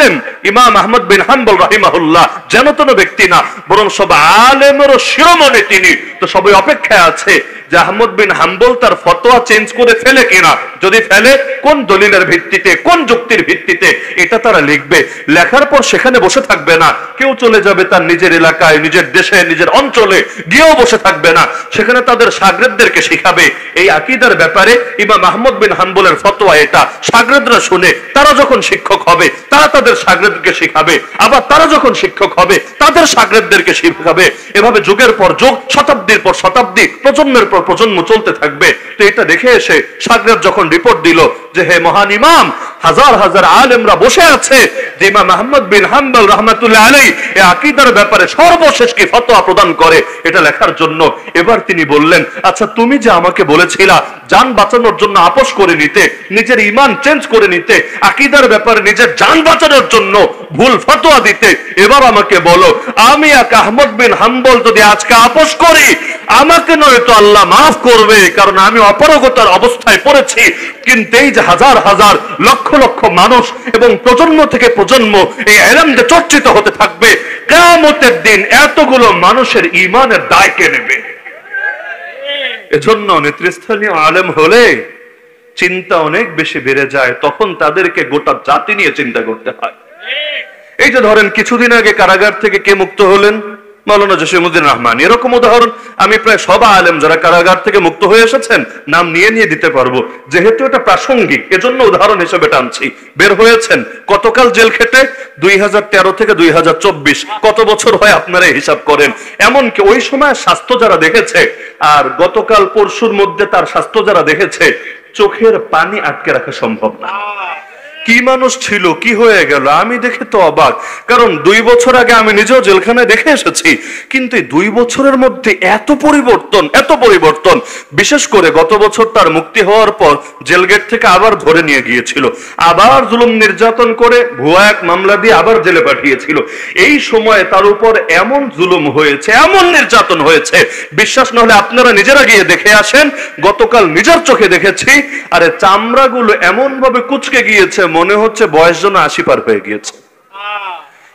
আলেম ইমাম আহমদ বিন হাম্বল রাহিমাহুল্লাহ যেন তেন ব্যক্তি না, বরং সব আলেমেরও শিরোমণি তিনি। তো সবাই অপেক্ষায় আছে যে আহমদ বিন হাম্বল তার ফতোয়া চেঞ্জ করে ফেলে কিনা, যদি ফেলে কোন দলিলের ভিত্তিতে, কোন যুক্তির ভিত্তিতে, এটা তারা লিখবে। লেখার পর সেখানে বসে থাকবে না, কেউ চলে যাবে তার নিজের এলাকায়, নিজের দেশে, নিজের অঞ্চলে, গিয়েও বসে থাকবে না, সেখানে তাদের শাগরেদদেরকে শিখাবে এই আকীদার ব্যাপারে ইমাম আহমদ বিন হাম্বলের ফতোয়া এটা। শাগরেদরা শুনে তারা যখন শিক্ষক হবে তারা তাদের শাগরেদকে শিখাবে, আবার তারা যখন শিক্ষক হবে তাদের শাগরেদদেরকে শিখাবে। এভাবে যুগের পর যুগ, শতাব্দীর পর শতাব্দী, প্রজন্মের পর প্রজন্ম চলতে থাকবে। তো এটা দেখে এসে শাগরেদ যখন রিপোর্ট দিল যে হে মহান ইমাম, হাজার হাজার আলেমরা বসে আছে যে ইমাম আহমদ বিন হাম্বল রাহমাতুল্লাহ আলাইহি এই আকীদার ব্যাপারে সর্বশেষ কি ফতোয়া প্রদান করে, এটা লেখার জন্য। এবার তিনি বললেন, আচ্ছা তুমি যে আমাকে বলেছিলা জান বাঁচানোর জন্য আপোষ করে নিতে, নিজের ঈমান চেঞ্জ করে নিতে, আকীদার ব্যাপারে নিজের জান বাঁচানোর জন্য ভুল ফতোয়া দিতে, এবার আমাকে বলো আমি এক আহমদ বিন হাম্বল যদি আজকে আপোষ করি, আমাকে নয়তো আল্লাহ মাফ করবে, কারণ আমি অপারগতার অবস্থায় পড়েছি। কিন্তু এই যে হাজার হাজার লক্ষ লক্ষ মানুষ এবং প্রজন্ম থেকে প্রজন্ম এই ইলম যে চর্চিত হতে থাকবে, কিয়ামতের দিন এতগুলো মানুষের ঈমানের দায় কে নেবে? এজন্য নেতৃস্থানীয় আলেম হলে চিন্তা অনেক বেশি বেড়ে যায়, তখন তাদেরকে গোটা জাতি নিয়ে চিন্তা করতে হয়। এই যে ধরেন কিছুদিন আগে কারাগার থেকে কে মুক্ত হলেন? মাওলানা জসিমউদ্দিন রহমান। এরকম উদাহরণ আমি প্রায় সব আলেম যারা কারাগার থেকে মুক্ত হয়ে এসেছেন নাম নিয়ে নিয়ে দিতে পারবো, যেহেতু এটা প্রাসঙ্গিক এজন্য উদাহরণ হিসেবে টানছি। বের হয়েছেন কতকাল জেল খেটে? 2013 থেকে 2024, কত বছর হয় আপনারা হিসাব করেন। এমনকি ওই সময় স্বাস্থ্য যারা দেখেছে আর গতকাল পরশুর মধ্যে তার স্বাস্থ্য যারা দেখেছে, চোখের পানি আটকে রাখা সম্ভব না। কি মানুষ ছিল, কি হয়ে গেল, আমি দেখে তো অবাক। কারণ 2 বছর আগে আমি নিজেও জেলখানায় দেখে এসেছি, কিন্তু 2 বছরের মধ্যে এত পরিবর্তন, এত পরিবর্তন। বিশেষ করে গত বছর তার মুক্তি হওয়ার পর জেল গেট থেকে আবার ধরে নিয়ে গিয়েছিল, আবার জুলুম নির্যাতন করে ভুয়া এক মামলা দিয়ে আবার জেলে পাঠিয়েছিল। এই সময়ে তার উপর এমন জুলুম হয়েছে, এমন নির্যাতন হয়েছে, বিশ্বাস না হলে আপনারা নিজেরা গিয়ে দেখে আসেন। গতকাল নিজের চোখে দেখেছি, আরে চামড়াগুলো এমন ভাবে কুচকে গিয়েছে, মনে হচ্ছে বয়স যেন 80 পার হয়ে গিয়েছে।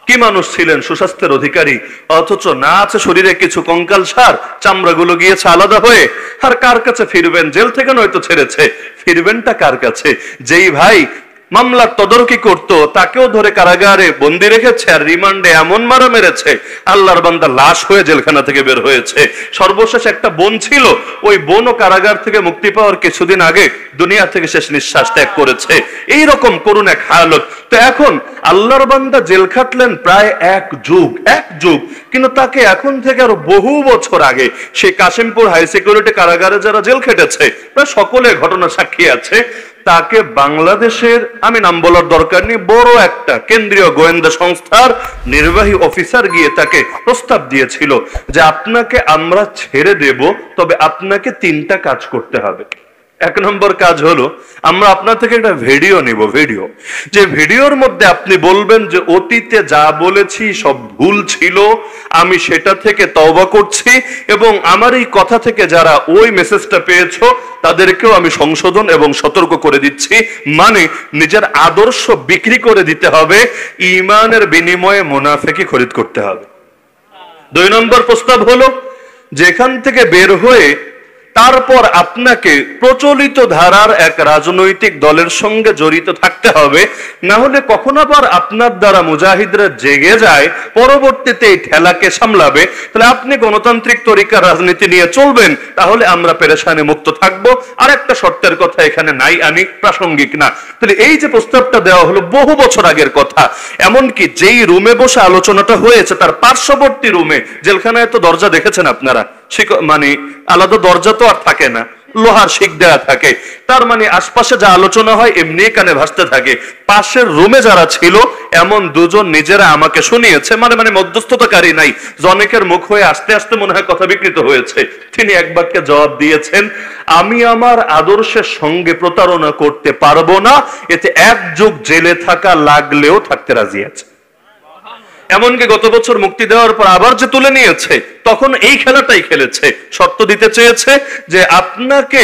কি মানুষ ছিলেন, সুস্বাস্থ্যের অধিকারী, অথচ না আছে শরীরে কিছু কঙ্কাল সার, চামড়াগুলো গিয়েছে আলাদা হয়ে। আর কার কাছে ফিরবেন? জেল থেকে নয়তো ছেড়েছে, ফিরবেনটা কার কাছে? যেই ভাই মামলার তদারকি করত তাকেও ধরে কারাগারে বন্দি রেখেছে আর রিমান্ডে এমন মারা মেরেছে, আল্লাহর বান্দা লাশ হয়ে জেলখানা থেকে বের হয়েছে। সর্বশেষ একটা বোন ছিল, ওই বোনও কারাগার থেকে মুক্তি পাওয়ার কিছুদিন আগে দুনিয়া থেকে শেষ নিঃশ্বাস ত্যাগ করেছে। এইরকম করুন এক হালত। তো এখন আল্লাহর বান্দা জেল খাটলেন প্রায় 1 যুগ, কিন্তু তাকে এখন থেকে আরো বহু বছর আগে সেই কাশিমপুর হাই সিকিউরিটি কারাগারে যারা জেল খেটেছে প্রায় সকলে ঘটনা সাক্ষী আছে, তাকে বাংলাদেশের, আমি নাম বলার দরকার নেই, বড় একটা কেন্দ্রীয় গোয়েন্দা সংস্থার নির্বাহী অফিসার গিয়ে তাকে প্রস্তাব দিয়েছিল যে আপনাকে আমরা ছেড়ে দেব, তবে আপনাকে 3টা কাজ করতে হবে। 1 নম্বর কাজ হলো আমরা আপনার থেকে একটা ভিডিও নিব, যে ভিডিওর মধ্যে আপনি বলবেন যে অতীতে যা বলেছি সব ভুল ছিল, আমি সেটা থেকে তওবা করছি, এবং আমার এই কথা থেকে যারা ওই মেসেজটা পেয়েছো তাদেরকেও আমি সংশোধন এবং সতর্ক করে দিচ্ছি। মানে নিজের আদর্শ বিক্রি করে দিতে হবে, ঈমানের বিনিময়ে মুনাফিকি খরিদ করতে হবে। 2 নম্বর প্রস্তাব হলো যেখান থেকে বের হয়ে তারপর আপনাকে প্রচলিত ধারার এক রাজনৈতিক দলের সঙ্গে জড়িত থাকতে হবে, না হলে কখনো আবার আপনার দ্বারা মুজাহিদরা জেগে যায়, পরবর্তীতে এই ঠেলাকে সামলাবে, তাহলে আপনি গণতান্ত্রিক তরিকার রাজনীতি নিয়ে চলবেন, তাহলে আমরা পেরেশানি মুক্ত থাকবো। আর একটা শর্তের কথা এখানে নাই, আমি প্রাসঙ্গিক না। তাহলে এই যে প্রস্তাবটা দেওয়া হলো বহু বছর আগের কথা, এমনকি যেই রুমে বসে আলোচনাটা হয়েছে তার পার্শ্ববর্তী রুমে, জেলখানায় তো দরজা দেখেছেন আপনারা, মানে আলাদা দরজা তো আর থাকে না, লোহার শিক দেয়া থাকে, তার মানে আশপাশে যা আলোচনা হয় এমনি কানে ভাসতে থাকে। পাশের রুমে যারা ছিল এমন 2 জন নিজেরা আমাকে শুনিয়েছে, মানে মধ্যস্থতাকারী নাই, জনকের মুখ হয়ে আস্তে আস্তে মনে হয় কথা বিকৃত হয়েছে। তিনি এক বাক্যে জবাব দিয়েছেন, আমি আমার আদর্শের সঙ্গে প্রতারণা করতে পারবো না, এতে 1 যুগ জেলে থাকা লাগলেও থাকতে রাজি আছে। এমনকি গত বছর মুক্তি দেওয়ার পর আবার যে তুলে নিয়েছে, তখন এই খেলাটাই খেলেছে। শর্ত দিতে চেয়েছে যে আপনাকে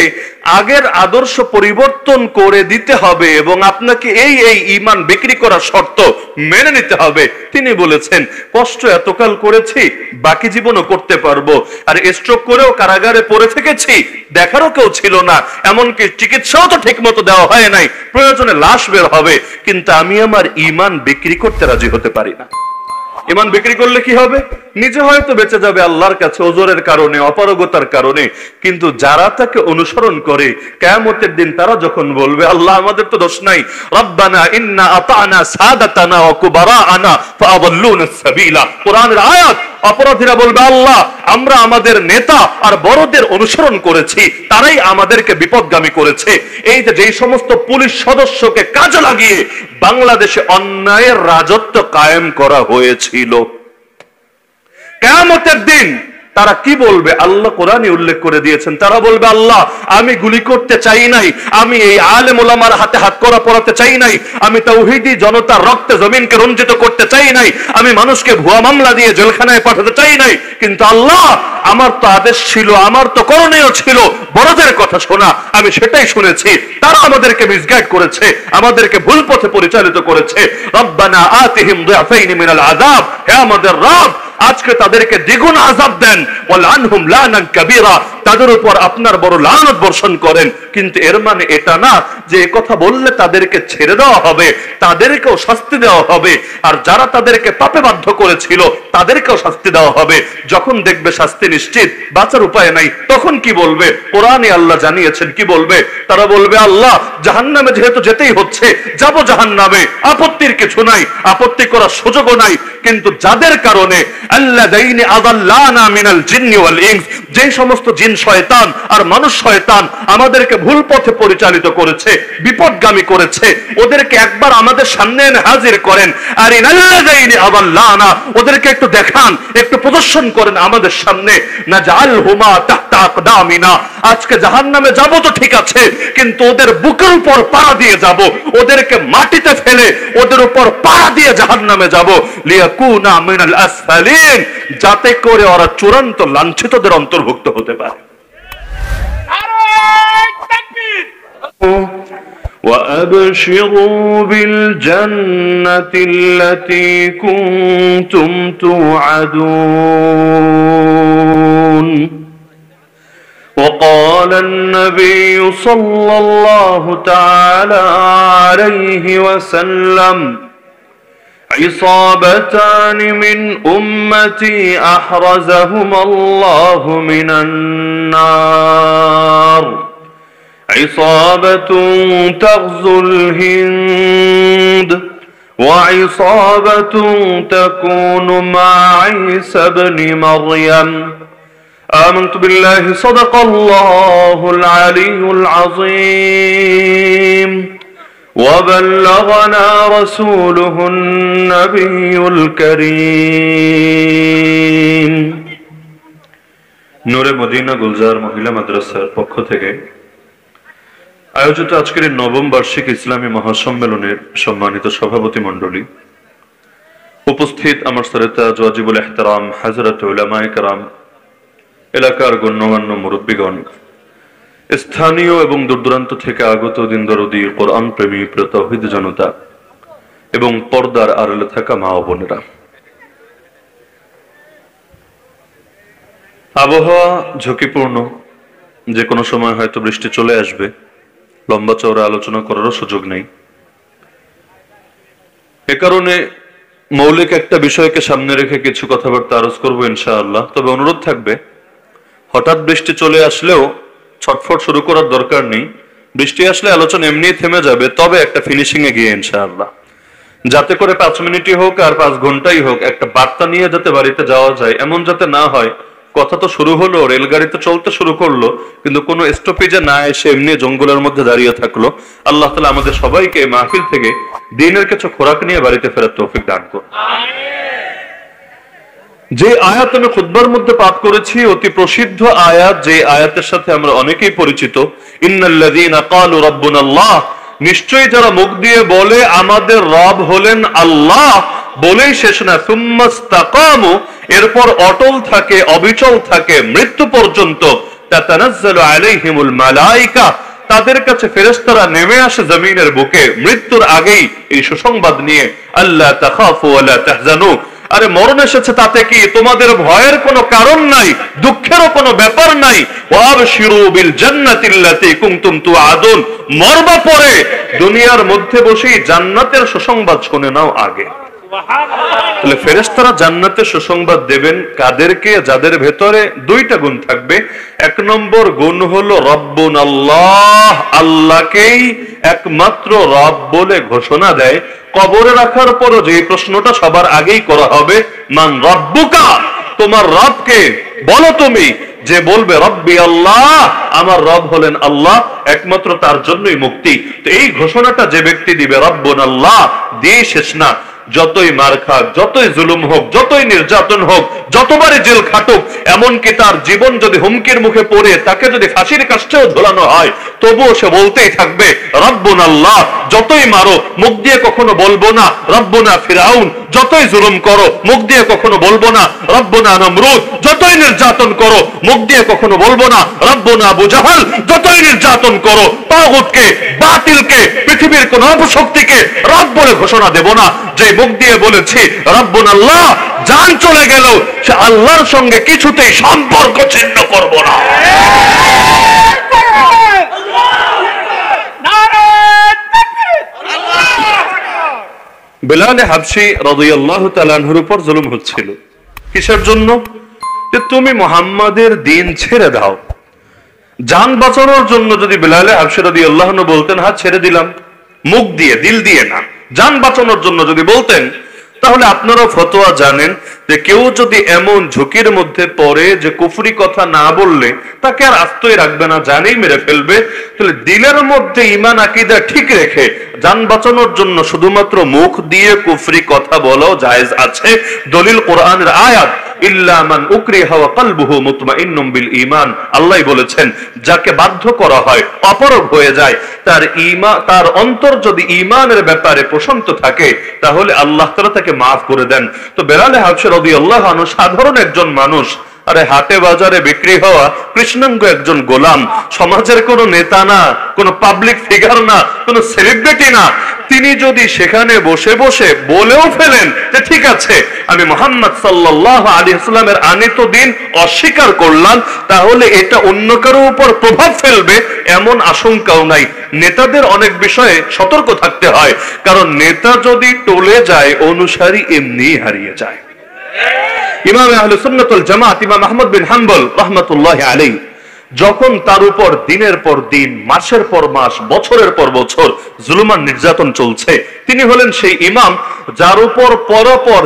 আগের আদর্শ পরিবর্তন করে দিতে হবে এবং আপনাকে এই এই ঈমান বিক্রি করার শর্ত মেনে নিতে হবে। তিনি বলেছেন কষ্ট এতকাল করেছি, বাকি জীবনও করতে পারবো। আর স্ট্রোক করেও কারাগারে পড়ে থেকেছি, দেখারও কেউ ছিল না, এমনকি চিকিৎসাও তো ঠিক মতো দেওয়া হয় নাই, প্রয়োজনে লাশ বের হবে, কিন্তু আমি আমার ঈমান বিক্রি করতে রাজি হতে পারি না। ঈমান বিক্রি করলে কি হবে? নিজে হয়তো বেঁচে যাবে আল্লাহর কাছে ওজরের কারণে, অপারগতার কারণে, কিন্তু যারা তাকে অনুসরণ করে কিয়ামতের দিন তারা যখন বলবে আল্লাহ আমাদের তো দোষ নাই, রব্বানা ইন্না আতানা সাদাতানা ওয়া কুবারাআনা ফাআদাল্লুনাস সাবিলা, কোরআনের আয়াত। অপরাধীরা বলবে আল্লাহ আমরা আমাদের নেতা আর বড়দের অনুসরণ করেছি, তারাই আমাদেরকে বিপদগামী করেছে। এই যে যেই সমস্ত পুলিশ সদস্যকে কাজে লাগিয়ে বাংলাদেশে অন্যায়ের রাজত্ব কায়েম করা হয়েছিল, কিয়ামতের দিন তারা কি বলবে? আল্লাহ কোরআনে উল্লেখ করে দিয়েছেন, তারা বলবে আল্লাহ আমি গুলি করতে চাই নাই, আমি এই আলেম ওলামার হাতে হাত করা পড়াতে চাই নাই, আমি তাওহীদি জনতার রক্তে জমিনকে রঞ্জিত করতে চাই নাই, আমি মানুষকে ভুয়া মামলা দিয়ে জেলখানায় পাঠাতে চাই নাই, কিন্তু আল্লাহ আমার তো আদেশ ছিল, আমার তো করণীয় ছিল বড়দের কথা শোনা, আমি সেটাই শুনেছি। তারা আমাদেরকে মিসগাইড করেছে, আমাদেরকে ভুল পথে পরিচালিত করেছে। রব্বানা আতিহিম দুআফাইনি মিনাল আযাব, হে আমাদের রব আজকে তাদেরকে দ্বিগুণ আযাব দেন, ওয়ালআনহুম লানান কাবীরা, তাদের উপর আপনার বড় লানত বর্ষণ করেন। কিন্তু এর মানে এটা না যে এই কথা বললে তাদেরকে ছেড়ে দেওয়া হবে, তাদেরকেও শাস্তি দেওয়া হবে, আর যারা তাদেরকে পাপে বাধ্য করেছিল তাদেরকেও শাস্তি দেওয়া হবে। যখন দেখবে শাস্তি নিশ্চিত, বাঁচার উপায় নাই, তখন কি বলবে? কোরআনে আল্লাহ জানিয়েছেন কি বলবে? তারা বলবে আল্লাহ জাহান্নামে যেহেতু যেতেই হচ্ছে, যাব জাহান্নামে, আপত্তির কিছু নাই, আপত্তি করার সুযোগও নাই, কিন্তু যাদের কারণে আল্লাযাইনি আযাল্লানা মিনাল জিন্নি ওয়াল ইনস, যে সমস্ত জিন শয়তান আর মানুষ শয়তান আমাদেরকে ভুল পথে পরিচালিত করেছে, বিপদগামী করেছে, ওদেরকে একবার আমাদের সামনে এনে হাজির করেন। আর ইনাল্লাযাইনি আযাল্লানা, ওদেরকে একটু দেখান, একটু প্রদর্শন করেন আমাদের সামনে। নাজআলহুমা তাহতা আকদামিনা, আজকে জাহান্নামে যাব তো ঠিক আছে, কিন্তু ওদের বুকের উপর পাড়া দিয়ে যাব, ওদেরকে মাটিতে ফেলে ওদের উপর পাড়া দিয়ে জাহান্নামে যাব। লিয়াকুনা মিনাল আসফালিন, যাতে করে ওরা চূড়ান্ত লাঞ্ছিতদের অন্তর্ভুক্ত হতে পারে। وَأَبْشِرُوا بِالْجَنَّةِ الَّتِي كُنتُمْ تُوعَدُونَ وقال النبي صلى الله تعالى عليه وسلم عصابتان من أمتي أحرزهما الله من النار عصابة تغزو الهند وعصابة تكون مع عيسى بن مريم آمنت بالله صدق الله العلي العظيم وبلغنا رسوله النبي الكريم নূরে মদিনা গুলজার মহিলা মাদ্রাসার পক্ষ থেকে আয়োজিত আজকের নবম বার্ষিক ইসলামী মহাসম্মেলনের সম্মানিত সভাপতি মণ্ডলী, উপস্থিত আমার সরতাজ ওয়াজিবুল ইহতারাম হযরত উলামায়ে কেরাম, এলাকার গণ্যমান্য মুরব্বীগণ, স্থানীয় এবং দূরদূরান্ত থেকে আগত দিন দরদি কোরআন প্রেমী তাওহীদ জনতা এবং পর্দার আড়ালে থাকা মা ও বোনেরা, আবহাওয়া ঝুঁকিপূর্ণ, যে কোনো সময় হয়তো বৃষ্টি চলে আসবে, লম্বা চওড়া আলোচনা করারও সুযোগ নেই। এ কারণে মৌলিক একটা বিষয়কে সামনে রেখে কিছু কথাবার্তা আরজ করবো ইনশাআল্লাহ। তবে অনুরোধ থাকবে, হঠাৎ বৃষ্টি চলে আসলেও ছটফট শুরু করার দরকার নেই। বৃষ্টি আসলে আলোচনা এমনিই থেমে যাবে, তবে একটা ফিনিশিং এ গিয়ে ইনশাআল্লাহ, যাতে করে 5 মিনিটই হোক আর 5 ঘন্টাই হোক একটা বার্তা নিয়ে যাতে বাড়িতে যাওয়া যায়, এমন যাতে না হয় কথা তো শুরু হলো, রেলগাড়িতে চলতে শুরু করলো, কিন্তু কোনো স্টপেজে না এসে এমনি জঙ্গলের মধ্যে দাঁড়িয়ে থাকলো। আল্লাহ তাআলা আমাদের সবাইকে মাহফিল থেকে দ্বীনের কিছু খোরাক নিয়ে বাড়িতে ফেরার তৌফিক দান করুন। যে আয়াত আমি খুতবার মধ্যে পাঠ করেছি, অতি প্রসিদ্ধ আয়াত, যে আয়াতের সাথে আমরা অনেকেই পরিচিত, ইন্নাল্লাযীনা ক্বালু রাব্বুনাল্লাহ, নিশ্চয়ই যারা মুখ দিয়ে বলে আমাদের রব হলেন আল্লাহ, বলেই শেষ না, সুম্মাস্তাকামু, এরপর অটল থাকে, অবিচল থাকে মৃত্যু পর্যন্ত, তাতানাজ্জালু আলাইহিমুল মালাইকা, তাদের কাছে ফেরেশতারা নেমে আসে জমিনের বুকে মৃত্যুর আগেই এই সুসংবাদ নিয়ে, আল্লাহ তাখাফু ওয়ালা তাহজানু, আরে মরণ এসেছে তাতে কি, তোমাদের ভয়ের কোনো কারণ নাই, দুঃখেরও কোনো ব্যাপার নাই, ওয়াবশিরু বিল জান্নাতিল্লাতী কুনতুম তুআদুন, মরবা পরে দুনিয়ার মধ্যে বসেই জান্নাতের সুসংবাদ শুনে নাও আগে। তাহলে ফেরেশতারা জান্নাতের সুসংবাদ দেবেন কাদেরকে? যাদের ভেতরে দুইটা গুণ থাকবে। এক নম্বর গুণ হলো রব্বুন আল্লাহ, আল্লাহকেই একমাত্র রব বলে ঘোষণা দেয়। কবরে রাখার পরও যে প্রশ্নটা সবার আগেই করা হবে, মান রব্বুকা, তোমার রবকে বলো তুমি। যে বলবে রব্বি আল্লাহ, আমার রব হলেন আল্লাহ, একমাত্র তার জন্যই মুক্তি। তো এই ঘোষণাটা যে ব্যক্তি দিবে রব্বুন আল্লাহ, দিয়ে শেষ না। যতই মার খাক, যতই জুলুম হোক, যতই নির্যাতন হোক, যতবারই জেল খাটুক, এমনকি তার জীবন যদি হুমকির মুখে পড়ে তাকে যদি ফাঁসির কাষ্ঠেও ঝোলানো হয়, তবুও সে বলতেই থাকবে রব্বুন আল্লাহ। যতই মারো, মুখ দিয়ে কখনো বলবো না রব্বুনা ফিরাউন। যতই জুলুম করো, মুখ দিয়ে কখনো বলবো না রব্বুনা নমরুদ। যতই নির্যাতন করো, মুখ দিয়ে কখনো বলবো না রব্বুনা আবু জাহাল। যতই নির্যাতন করো, তাগুতকে, বাতিলকে, পৃথিবীর কোন অপশক্তিকে রব বলে ঘোষণা দেব না। যে মুখ দিয়ে বলেছি রব্বুন আল্লাহ, জান চলে গেল সে আল্লাহর সঙ্গে কিছুতেই সম্পর্ক ছিন্ন করব না। বেলালে হাবশী রাদিয়াল্লাহু তাআলা আনহুর উপর জুলুম হচ্ছিল। কিসের জন্য? যে তুমি মুহাম্মাদের দ্বীন ছেড়ে দাও। জান বাঁচানোর জন্য যদি বেলালে হাবশী রাদিয়াল্লাহু আনহু বলতেন হ্যাঁ ছেড়ে দিলাম, মুখ দিয়ে, দিল দিয়ে না, জান বাঁচানোর জন্য যদি বলতেন, তাহলে আপনারাও ফতোয়া জানেন যে কেউ যদি এমন ঝুঁকির মধ্যে পড়ে যে কুফরি কথা না বললে তাকে আর আস্তই রাখবে না, জানেই মেরে ফেলবে, তাহলে দিলের মধ্যে ঈমান আকীদা ঠিক রেখে জান বাঁচানোর জন্য শুধুমাত্র মুখ দিয়ে কুফরি কথা বলাও জায়েজ আছে। দলিল কোরআনের আয়াত, ইল্লা মান উকরিহা ওয়া কলবুহু মুতমাইন্নুম বিল ঈমান। আল্লাহ বলেছেন যাকে বাধ্য করা হয়, অপরগ হয়ে যায়, তার ঈমান, তার অন্তর যদি ঈমানের ব্যাপারে প্রশান্ত থাকে, তাহলে আল্লাহ তাআলা তাকে maaf করে দেন। তো বেলালে হাবশী রাদিয়াল্লাহু আনহু সাধারণ একজন মানুষ, আরে হাটে বাজারে বিক্রি হওয়া কৃষ্ণাঙ্গ একজন গোলাম, সমাজের কোন নেতা না, কোন পাবলিক ফিগার না, কোন সেলিব্রিটি না। তিনি যদি সেখানে বসে বসে বলেও ফেলেন যে ঠিক আছে আমি মুহাম্মদ সাল্লাল্লাহু আলাইহি ওয়াসাল্লামের আনিত দ্বীন অস্বীকার করলাম, তাহলে এটা অন্য কারো উপর প্রভাব ফেলবে এমন আশঙ্কাও নাই। নেতাদের অনেক বিষয়ে সতর্ক থাকতে হয়, কারণ নেতা যদি টলে যায়, অনুসারী এমনি হারিয়ে যায়। ইমাম আহলে সুন্নাত ওয়াল জামাত ইমাম আহমদ বিন হাম্বল রাহমাতুল্লাহি আলাইহি যখন তার উপর দিনের পর দিন, মাসের পর মাস, বছরের পর বছর জুলুম আর নির্যাতন চলছে, তিনি হলেন সেই ইমাম যার উপর পরপর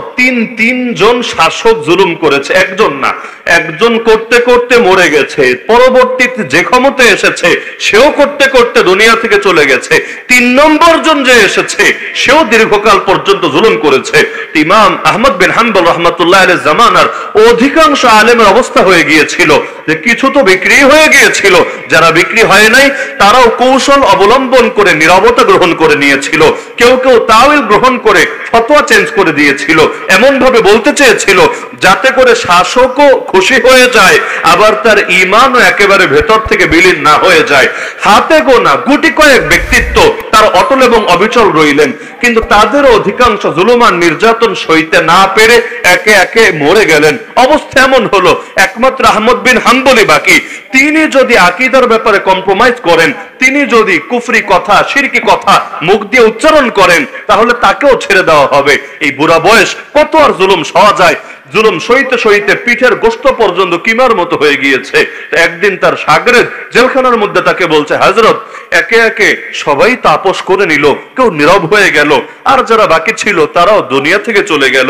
তিনজন শাসক জুলুম করেছে। একজন না, একজন করতে করতে মরে গেছে, পরবর্তীতে যে ক্ষমতায় এসেছে সেও করতে করতে দুনিয়া থেকে চলে গেছে, 3 নম্বর জন যে এসেছে সেও দীর্ঘকাল পর্যন্ত জুলুম করেছে। ইমাম আহমদ বিন হাম্বল রাহমাতুল্লাহি আলাইহি জামানার অধিকাংশ আলেমের অবস্থা হয়ে গিয়েছিল যে কিছু তো বিক্রি হয়ে গিয়েছিল, যারা বিক্রি হয় নাই তারাও কৌশল অবলম্বন করে নীরবতা গ্রহণ করে নিয়েছিল, কেউ কেউ তাওয়িল গ্রহণ করে ফতোয়া চেঞ্জ করে দিয়েছিল, এমন ভাবে বলতে চেয়েছিল যাতে করে শাসকও খুশি হয়ে যায়, আবার তার ঈমানও একেবারে ভেতর থেকে বিলীন না হয়ে যায়। হাতে গোনা গুটি কয়েক ব্যক্তিত্ব তার অটল এবং অবিচল রইলেন, কিন্তু তাদের অধিকাংশ জুলুম আর নির্যাতন সইতে না পেরে একে একে মরে গেলেন। অবস্থা এমন হলো একমাত্র আহমদ বিন হাম্বলই বাকি। তিনি যদি আকীদার ব্যাপারে কম্প্রোমাইজ করেন, তিনি যদি কুফরি কথা, শিরকি কথা মুখ দিয়ে উচ্চারণ করেন, তাহলে তাকেও ছেড়ে দেওয়া হবে। এই বুড়া বয়স কত আর জুলুম সওয়া যায়? জুলুম সইতে সইতে পিঠের গোশত পর্যন্ত কিমার মতো হয়ে গিয়েছে। একদিন তার শাগরেদ জেলখানার মধ্যে তাকে বলছে, হযরত একে একে সবাই তাপস করে নিল, কেউ নীরব হয়ে গেল, আর যারা বাকি ছিল তারাও দুনিয়া থেকে চলে গেল।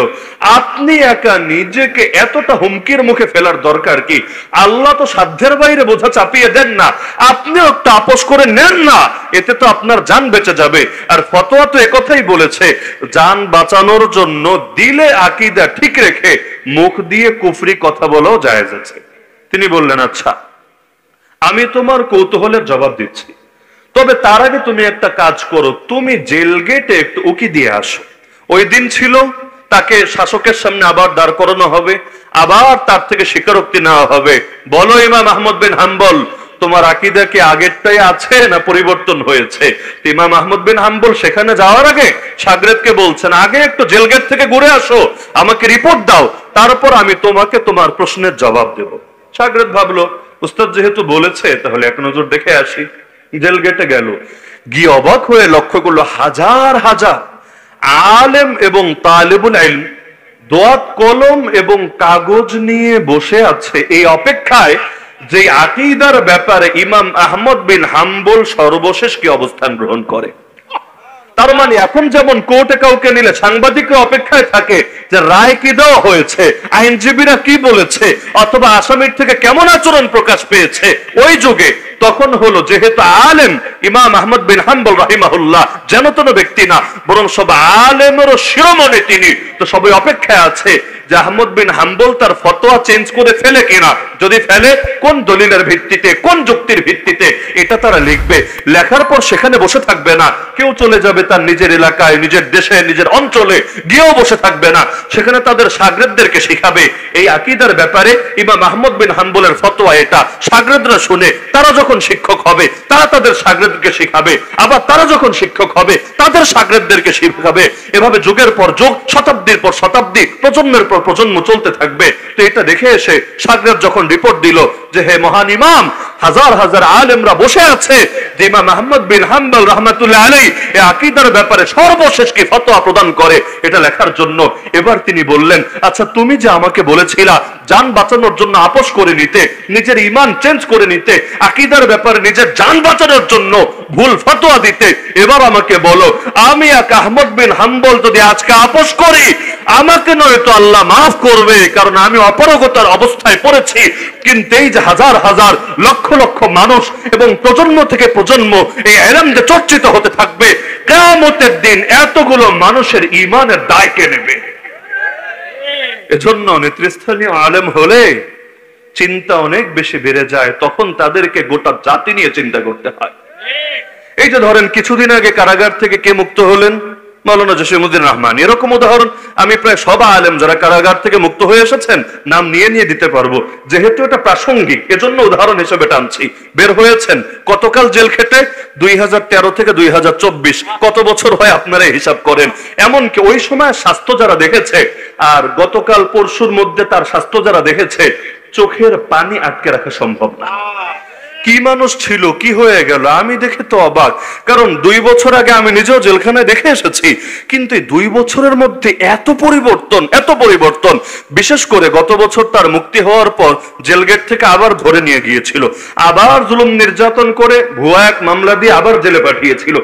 আপনি একা নিজেকে এতটা হুমকির মুখে ফেলার দরকার কি? আল্লাহ তো সাধ্যের বাইরে বোঝা চাপিয়ে দেন না, আপনিও তাপস করে নেন না, এতে তো আপনার জান বেঁচে যাবে। আর ফতোয়া তো একথাই বলেছে, জান বাঁচানোর জন্য দিলে আকীদা ঠিক রেখে মুখ দিয়ে কুফরি কথা বলাও জায়েজ আছে। তিনি বললেন আচ্ছা আমি তোমার কৌতূহলের জবাব দিচ্ছি, তবে তার আগে তুমি একটা কাজ করো, তুমি জেল গেটে একটু উকি দিয়ে আসো। ওই দিন ছিল তাকে শাসকের সামনে আবার দাঁড় করানো হবে, আবার তার থেকে স্বীকারোক্তি নেওয়া হবে। বলো ইমাম আহমদ বিন হাম্বল, তোমার আকীদা কি আগেরটাই আছে না পরিবর্তন হয়েছে? ইমাম আহমদ বিন হাম্বল সেখানে যাওয়ার আগে শাগরেদকে বলছেন, আগে একটু জেলগেট থেকে ঘুরে আসো, আমাকে রিপোর্ট দাও, তারপর আমি তোমাকে তোমার প্রশ্নের জবাব দেব। শাগরেদ ভাবলো উস্তাদ যেহেতু বলেছে তাহলে এক নজর দেখে আসি। জেলগেটে গেল, গিয়ে অবাক হয়ে লক্ষ্য করলো হাজার হাজার আলেম এবং তালেবুল ইলম দোয়াত কলম এবং কাগজ নিয়ে বসে আছে এই অপেক্ষায় যে আকীদার ব্যাপারে ইমাম আহমদ বিন হাম্বল সর্বশেষ কি অবস্থান গ্রহণ করে। তার মানে এখন যেমন কোর্টে কাউকে নিলে সাংবাদিকরা অপেক্ষায় থাকে যে রায় কি দেওয়া হয়েছে, আইনজীবীরা কি বলেছে, অথবা আসামির থেকে কেমন আচরণ প্রকাশ পেয়েছে, ওই যুগে তখন হলো যেহেতু আলেম ইমাম আহমদ বিন হাম্বল রাহিমাহুল্লাহ যেন তেন ব্যক্তি না, বরং সব আলেমেরও শিরোমণি তিনি, তো সবাই অপেক্ষায় আছে যে আহমদ বিন হাম্বল তার ফতোয়া চেঞ্জ করে ফেলে কিনা, যদি ফেলে কোন দলিলের ভিত্তিতে, কোন যুক্তির ভিত্তিতে, এটা তারা লিখবে। লেখার পর সেখানে বসে থাকবে না, কেউ চলে যাবে তার নিজের এলাকায়, নিজের দেশে, নিজের অঞ্চলে, গিয়েও বসে থাকবে না, সেখানে তাদের শাগরেদদেরকে শিখাবে এই আকীদার ব্যাপারে ইমাম আহমদ বিন হাম্বলের ফতোয়া এটা। শাগরেদরা শুনে তারা যখন শিক্ষক হবে তারা তাদের শাগরেদকে শিখাবে, আবার তারা যখন শিক্ষক হবে তাদের শাগরেদদেরকে শিখাবে। এভাবে যুগের পর যুগ, শতাব্দীর পর শতাব্দী, প্রজন্মের পর প্রজন্ম চলতে থাকবে। তো এটা দেখে এসে শাগরেদ যখন রিপোর্ট দিল যে হে মহান ইমাম, হাজার হাজার আলেমরা বসে আছে যে ইমাম আহমদ বিন হাম্বল রাহমাতুল্লাহ আলাইহি এই আকীদার ব্যাপারে সর্বশেষ কি ফতোয়া প্রদান করে, এটা লেখার জন্য। এবার তিনি বললেন, আচ্ছা তুমি যে আমাকে বলেছিলা জান বাঁচানোর জন্য আপোষ করে নিতে, নিজের ঈমান চেঞ্জ করে নিতে, আকীদার ব্যাপারে নিজের জান বাঁচানোর জন্য ভুল ফতোয়া দিতে, এবার আমাকে বলো আমি এক আহমদ বিন হাম্বল যদি আজকে আপোষ করি আমাকে নয়তো আল্লাহ মাফ করবে, কারণ আমি অপারগতার অবস্থায় পড়েছি। কিন্তু এই যে হাজার হাজার লক্ষ লক্ষ মানুষ এবং প্রজন্ম থেকে প্রজন্ম এই ইলম যে চর্চিত হতে থাকবে, কিয়ামতের দিন এতগুলো মানুষের ঈমানের দায় কে নেবে? এজন্য নেতৃস্থানীয় আলেম হলে চিন্তা অনেক বেশি বেড়ে যায়, তখন তাদেরকে গোটা জাতি নিয়ে চিন্তা করতে হয়। এই যে ধরেন কিছুদিন আগে কারাগার থেকে কে মুক্ত হলেন? মাওলানা জসিমউদ্দিন রহমান। এরকম উদাহরণ আমি প্রায় সব আলেম যারা কারাগার থেকে মুক্ত হয়ে এসেছেন নাম নিয়ে নিয়ে দিতে পারবো, যেহেতু এটা প্রাসঙ্গিক এজন্য উদাহরণ হিসেবে টানছি। বের হয়েছেন কতকাল জেল খেটে? 2013 থেকে 2024, কত বছর হয় আপনারা হিসাব করেন। এমনকি ওই সময় স্বাস্থ্য যারা দেখেছে আর গতকাল পরশুর মধ্যে তার স্বাস্থ্য যারা দেখেছে, চোখের পানি আটকে রাখা সম্ভব না। কি মানুষ ছিল, কি হয়ে গেল, আমি দেখে তো অবাক। কারণ 2 বছর আগে আমি নিজেও জেলখানায় দেখে এসেছি, কিন্তু এই 2 বছরের মধ্যে এত পরিবর্তন, এত পরিবর্তন। বিশেষ করে গত বছর তার মুক্তি হওয়ার পর জেলগেট থেকে আবার ধরে নিয়ে গিয়েছিল, আবার জুলুম নির্যাতন করে ভুয়া এক মামলা দিয়ে আবার জেলে পাঠিয়েছিল।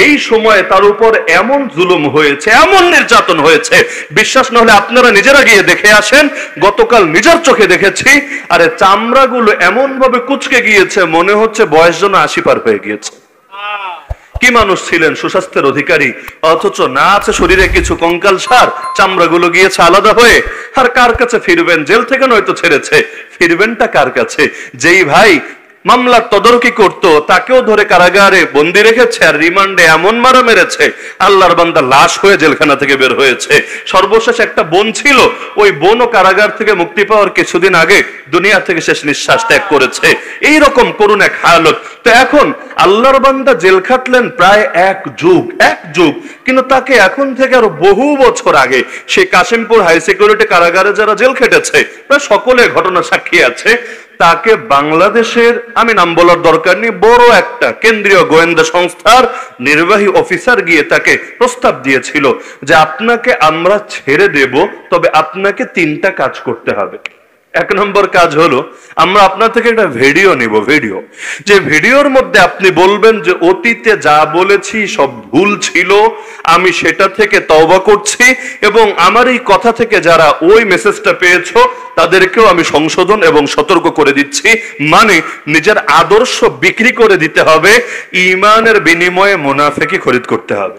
এই সময়ে তার উপর এমন জুলুম হয়েছে, এমন নির্যাতন হয়েছে, বিশ্বাস না হলে আপনারা নিজেরা গিয়ে দেখে আসেন। গতকাল নিজের চোখে দেখেছি, আরে চামড়াগুলো এমন ভাবে কুচকে গিয়েছে মনে হচ্ছে বয়স যেন 80 পার হয়ে গিয়েছে। কি মানুষ ছিলেন, সুস্বাস্থ্যের অধিকারী, অথচ না আছে শরীরে কিছু কঙ্কাল সার, চামড়াগুলো গিয়েছে আলাদা হয়ে। আর কার কাছে ফিরবেন? জেল থেকে নয়তো ছেড়েছে, ফিরবেনটা কার কাছে? যেই ভাই মামলার তদারকি করতো তাকেও ধরে কারাগারে বন্দি রেখেছে আর রিমান্ডে এমন মারা মেরেছে, আল্লাহর বান্দা লাশ হয়ে জেলখানা থেকে বের হয়েছে। সর্বশেষ একটা বোন ছিল, ওই বোনও কারাগার থেকে মুক্তি পাওয়ার কিছুদিন আগে দুনিয়া থেকে শেষ নিঃশ্বাস ত্যাগ করেছে। এইরকম করুন এক হালত। তো এখন আল্লাহর বান্দা জেল খাটলেন প্রায় এক যুগ, কিন্তু তাকে এখন থেকে আরো বহু বছর আগে সেই কাশিমপুর হাই সিকিউরিটি কারাগারে যারা জেল খেটেছে প্রায় সকলে ঘটনা সাক্ষী আছে, তাকে বাংলাদেশের, আমি নাম বলার দরকার নেই, বড় একটা কেন্দ্রীয় গোয়েন্দা সংস্থার নির্বাহী অফিসার গিয়ে তাকে প্রস্তাব দিয়েছিল যে আপনাকে আমরা ছেড়ে দেব, তবে আপনাকে 3টা কাজ করতে হবে। 1 নম্বর কাজ হলো আমরা আপনার থেকে একটা ভিডিও নিব, ভিডিও, যে ভিডিওর মধ্যে আপনি বলবেন যে অতীতে যা বলেছি সব ভুল ছিল, আমি সেটা থেকে তওবা করছি, এবং আমার এই কথা থেকে যারা ওই মেসেজটা পেয়েছো তাদেরকেও আমি সংশোধন এবং সতর্ক করে দিচ্ছি। মানে নিজের আদর্শ বিক্রি করে দিতে হবে, ঈমানের বিনিময়ে মুনাফিকি খরিদ করতে হবে।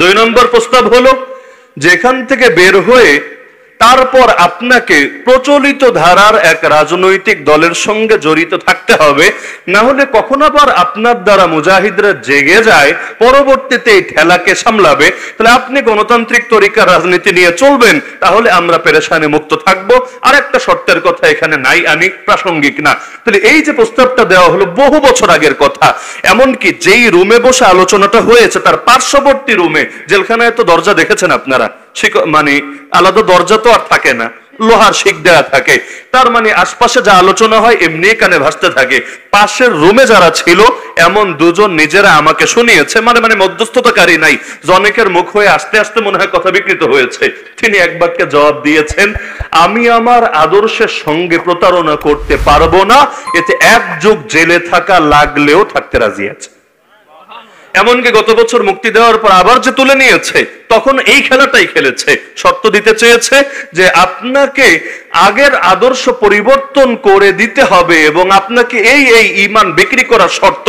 2 নম্বর প্রস্তাব হলো যেখান থেকে বের হয়ে তারপর আপনাকে প্রচলিত ধারার এক রাজনৈতিক দলের সঙ্গে জড়িত থাকতে হবে, না হলে কখন আবার আপনার দ্বারা মুজাহিদরা জেগে যায়, পরবর্তীতে এই ঠেলাকে সামলাবে, তাহলে আপনি গণতান্ত্রিক তরিকার রাজনীতি নিয়ে চলবেন, তাহলে আমরা পেরেশানি মুক্ত থাকবো। আর একটা শর্তের কথা এখানে নাই, আমি প্রাসঙ্গিক না। তাহলে এই যে প্রস্তাবটা দেওয়া হলো বহু বছর আগের কথা, এমনকি যেই রুমে বসে আলোচনাটা হয়েছে তার পার্শ্ববর্তী রুমে, জেলখানায় তো দরজা দেখেছেন আপনারা, মানে আলাদা দরজা তো আর থাকে না, লোহার শিক দেয়া থাকে, তার মানে আশপাশে যা আলোচনা হয় এমনি কানে ভাসতে থাকে। পাশের রুমে যারা ছিল এমন দুজন নিজেরা আমাকে শুনিয়েছে, মানে মধ্যস্থতাকারী নাই, জনকের মুখ হয়ে আস্তে আস্তে মনে হয় কথা বিকৃত হয়েছে। তিনি এক বাক্যে জবাব দিয়েছেন, আমি আমার আদর্শের সঙ্গে প্রতারণা করতে পারবো না, এতে এক যুগ জেলে থাকা লাগলেও থাকতে রাজি আছে। এমনকি গত বছর মুক্তি দেওয়ার পর আবার যে তুলে নিয়েছে, তখন এই খেলাটাই খেলেছে। শর্ত দিতে চেয়েছে যে আপনাকে আগের আদর্শ পরিবর্তন করে দিতে হবে এবং আপনাকে এই ঈমান বিক্রি করার শর্ত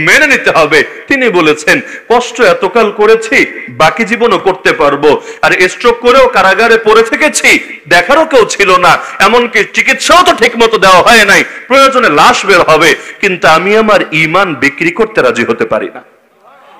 মেনে নিতে হবে। তিনি বলেছেন, কষ্ট এতকাল করেছি, বাকি জীবনও করতে পারবো, আর স্ট্রোক করেও কারাগারে পড়ে থেকেছি, দেখারও কেউ ছিল না, এমনকি চিকিৎসাও তো ঠিক মতো দেওয়া হয় নাই, প্রয়োজনে লাশ বের হবে, কিন্তু আমি আমার ঈমান বিক্রি করতে রাজি হতে পারি না।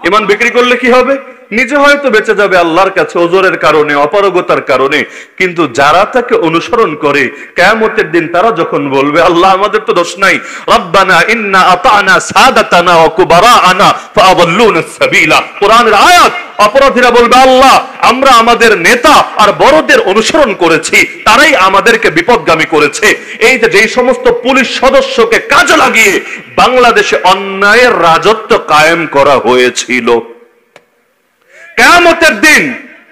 ঈমান বিক্রি করলে কি হবে? নিজে হয়তো বেঁচে যাবে আল্লাহর কাছে ওজরের কারণে, অপারগতার কারণে, কিন্তু যারা তাকে অনুসরণ করে কিয়ামতের দিন তারা যখন বলবে, আল্লাহ আমাদের তো দোষ নাই, রব্বানা ইন্না আতানা সাদাতানা ওয়া কুবারাআনা ফাআদাল্লুনাস সাবিলা, কোরআনের আয়াত। অপরাধীরা বলবে, আল্লাহ আমরা আমাদের নেতা আর বড়দের অনুসরণ করেছি, তারাই আমাদেরকে বিপদগামী করেছে। এই যে যেই সমস্ত পুলিশ সদস্যকে কাজে লাগিয়ে বাংলাদেশে অন্যায়ের রাজত্ব কায়েম করা হয়েছিল, কিয়ামতের দিন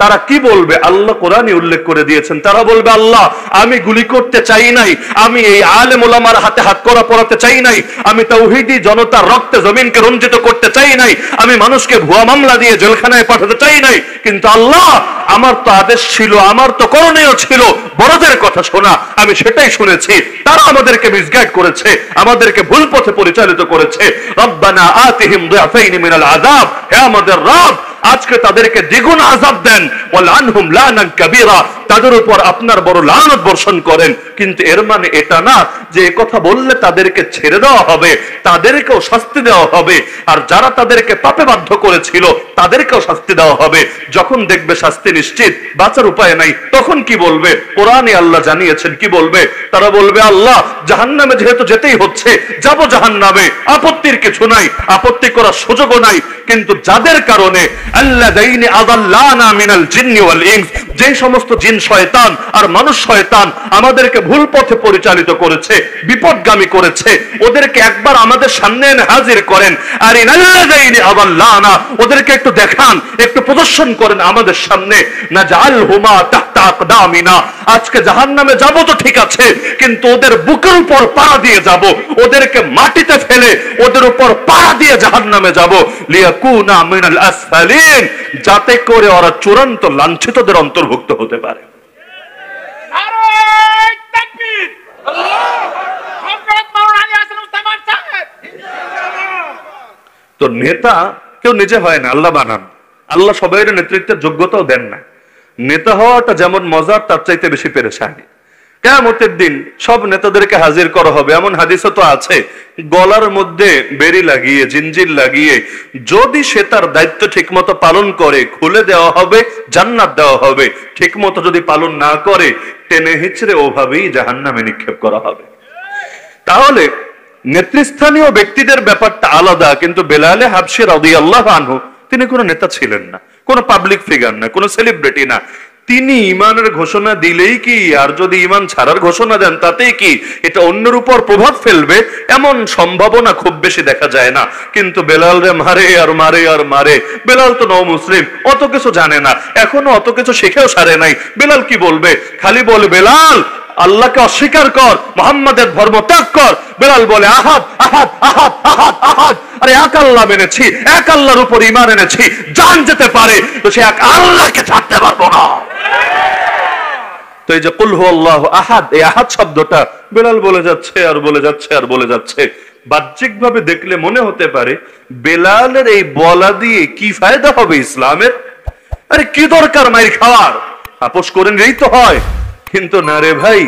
তারা কি বলবে? আল্লাহ কোরআনে উল্লেখ করে দিয়েছেন, তারা বলবে, আল্লাহ আমি গুলি করতে চাই নাই, আমি এই আলেম ওলামার হাতে হাত করা পরাতে চাই নাই, আমি তাওহীদি জনতার রক্তে জমিনকে রঞ্জিত করতে চাই নাই, আমি মানুষকে ভুয়া মামলা দিয়ে জেলখানায় পাঠাতে চাই নাই, কিন্তু আল্লাহ আমার তো আদেশ ছিল, আমার তো করণীয় ছিল বড়দের কথা শোনা, আমি সেটাই শুনেছি, তারা আমাদেরকে মিসগাইড করেছে, আমাদেরকে ভুল পথে পরিচালিত করেছে। রব্বানা আতিহিম দুআফাইনি মিনাল আযাব, হে আমাদের রব আজকে তাদেরকে দ্বিগুণ আযাব দেন, ওয়ালআনহুম লানান কাবীরা, তাদের উপর আপনার বড় লানত বর্ষণ করেন। কিন্তু এর মানে এটা না যে কথা বললে তাদেরকে ছেড়ে দেওয়া হবে, তাদেরকেও শাস্তি দেওয়া হবে, আর যারা তাদেরকে পাপে বাধ্য করেছিল তাদেরকেও শাস্তি দেওয়া হবে। যখন দেখবে শাস্তি নিশ্চিত, বাঁচার উপায় নাই, তখন কি বলবে? কোরআনে আল্লাহ জানিয়েছেন কি বলবে? তারা বলবে, আল্লাহ জাহান্নামে যেহেতু যেতেই হচ্ছে, যাব জাহান্নামে, আপত্তির কিছু নাই, আপত্তি করার সুযোগও নাই, কিন্তু যাদের কারণে আল্লাযীনা আযাল্লানা মিনাল জিন্নি ওয়াল ইনস, যে সমস্ত জিন শয়তান আর মানুষ শয়তান আমাদেরকে ভুল পথে পরিচালিত করেছে, বিপদগামী করেছে, ওদেরকে একবার আমাদের সামনে এনে হাজির করেন, আর ইনাল্লাযীনা আযাল্লানা, ওদেরকে একটু দেখান, একটু প্রদর্শন করেন আমাদের সামনে, নাজআলহুমা তাহতা আকদামিনা, আজকে জাহান্নামে যাব তো ঠিক আছে, কিন্তু ওদের বুকের উপর পাড়া দিয়ে যাব, ওদেরকে মাটিতে ফেলে ওদের উপর পাড়া দিয়ে জাহান্নামে যাব, লিয়াকুনা মিনাল আসফালিন, যাতে করে ওরা চূড়ান্ত লাঞ্ছিতদের অন্তর্ভুক্ত হতে পারে। তো নেতা কেউ নিজে হয় না, আল্লাহ বানান। আল্লাহ সবাই নেতৃত্বের যোগ্যতাও দেন না। নেতা হওয়াটা যেমন মজার, তার চাইতে বেশি পেরেশানি। কিয়ামতের দিন সব নেতাদেরকে হাজির করা হবে, এমন হাদিসও তো আছে, গলার মধ্যে বেড়ি লাগিয়ে, জিনজির লাগিয়ে, যদি সে তার দায়িত্ব ঠিকমতো পালন করে খুলে দেওয়া হবে, জান্নাত দেওয়া হবে, ঠিকমতো যদি পালন না করে টেনে হিচড়ে ওভাবেই জাহান্নামে নিক্ষেপ করা হবে। তাহলে নেতৃস্থানীয় ব্যক্তিদের ব্যাপারটা আলাদা, কিন্তু বেলালে হাবশী রাদিয়াল্লাহু আনহু তিনি কোনো নেতা ছিলেন না, কোনো পাবলিক ফিগার না, কোনো সেলিব্রিটি না। তিনি ইমানের ঘোষণা দিলেই কি, আর যদি ইমান ছাড়ার ঘোষণা দেন তাতেই কি এটা অন্যের উপর প্রভাব ফেলবে, এমন সম্ভাবনা খুব বেশি দেখা যায় না। কিন্তু বেলাল রে মারে আর মারে আর মারে। বেলাল তো নও মুসলিম, অত কিছু জানে না, এখনো অত কিছু শিখেও সারে নাই। বেলাল কি বলবে? খালি বলে, বেলাল আল্লাহকে অস্বীকার কর, মুহাম্মাদের ধর্ম ত্যাগ কর। বেলাল বলে, আহাদ আহাদ আহাদ আহাদ আহাদ, আরে এক আল্লাহ মেনেছি, এক আল্লাহর উপর ঈমান এনেছি, জান যেতে পারে তো সে এক আল্লাহকে ছাড়তে পারবো না। তো এই যে কুল হুয়াল্লাহু আহাদ, এই আহাদ শব্দটা বেলাল বলে যাচ্ছে আর বলে যাচ্ছে আর বলে যাচ্ছে। বাহ্যিকভাবে দেখলে মনে হতে পারে বেলালের এই বলা দিয়ে কি ফায়দা হবে ইসলামের? আরে কি দরকার মাইর খাওয়ার? আপোষ করে নিলেই তো হয়। কিন্তু না রে ভাই,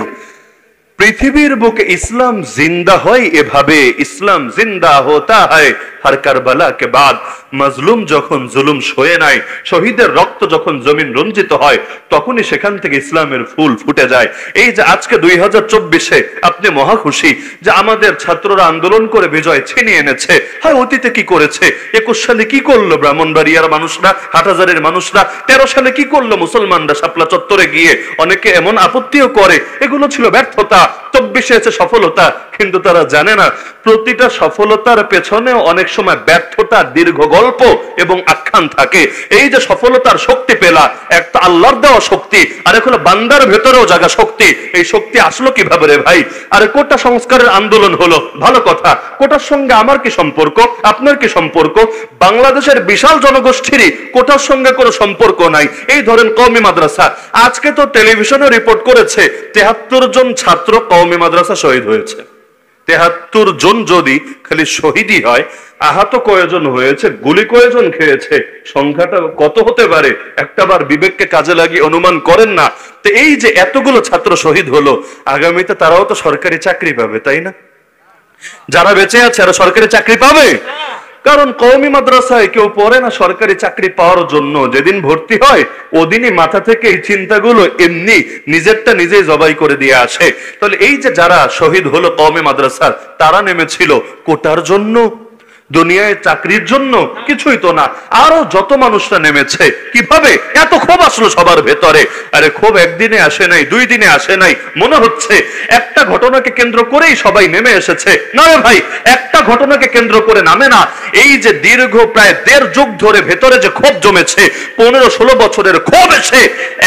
পৃথিবীর বুকে ইসলাম জিন্দা হয় এভাবে। ইসলাম জিন্দা হতা হয় হর কারবালা কে বাদ। মাজলুম যখন জুলুম সয়ে নাই, শহীদের রক্ত যখন জমিন রঞ্জিত হয়, তখনই সেখান থেকে ইসলামের ফুল ফুটে যায়। এই যে আজকে 2024-এ আপনি মহা খুশি যে আমাদের ছাত্ররা আন্দোলন করে বিজয় ছিনিয়ে এনেছে। হ্যাঁ, অতীতে কি করেছে? 21 সালে কি করলো ব্রাহ্মণবাড়িয়ার মানুষরা, হাটহাজারের মানুষরা? 13 সালে কি করলো মুসলমানরা শাপলা চত্বরে গিয়ে? অনেকে এমন আপত্তিও করে এগুলো ছিল ব্যর্থতা। 24-এ এসে সফলতা। কিন্তু তারা জানে না প্রতিটা সফলতার পেছনে অনেক সময় ব্যর্থতার দীর্ঘ গল্প এবং আখ্যান থাকে। এই যে সফলতার শক্তি পেলা, একটা আল্লাহর দেওয়া শক্তি, আর এক হলো বান্দার ভেতরেও জাগা শক্তি। এই শক্তি আসলো কিভাবে রে ভাই? আরে কোটা সংস্কারের আন্দোলন হলো, ভালো কথা। কোটার সঙ্গে আমার কি সম্পর্ক, আপনার কি সম্পর্ক? বাংলাদেশের বিশাল জনগোষ্ঠীরই কোটার সঙ্গে কোনো সম্পর্ক নাই। এই ধরেন কওমি মাদ্রাসা, আজকে তো টেলিভিশনে রিপোর্ট করেছে 73 জন ছাত্র কওমি মাদ্রাসা শহীদ হয়েছে। 73 জন যদি খালি শহীদই হয়, আহত কয়জন হয়েছে, গুলি কয়জন খেয়েছে, সংখ্যাটা কত হতে পারে? একটাবার বিবেককে কাজে লাগিয়ে অনুমান করেন না। তো এই যে এতগুলো ছাত্র শহীদ হলো, আগামীতে তারাও তো সরকারি চাকরি পাবে, তাই না? যারা বেঁচে আছে এরা সরকারি চাকরি পাবে? কারণ কওমি মাদ্রাসায় কেউ পড়ে না সরকারি চাকরি পাওয়ার জন্য। যেদিন ভর্তি হয় ওদিনই মাথা থেকে এই চিন্তাগুলো এমনি নিজেরটা নিজেই জবাই করে দিয়ে আসে। তাহলে এই যে যারা শহীদ হলো কওমি মাদ্রাসার, তারা নেমেছিল কোটার জন্য, দুনিয়ায় চাকরির জন্য? কিছুই তো না। আরো যত মানুষরা নেমেছে, কিভাবে এত ক্ষোভ আসলো সবার ভেতরে? আরে ক্ষোভ একদিনে আসে নাই, 2 দিনে আসে নাই। মনে হচ্ছে একটা ঘটনাকে কেন্দ্র করেই সবাই নেমে এসেছে। না রে ভাই, একটা ঘটনাকে কেন্দ্র করে নামে না। এই যে দীর্ঘ প্রায় 1.5 যুগ ধরে ভেতরে যে ক্ষোভ জমেছে, 15-16 বছরের ক্ষোভ এসে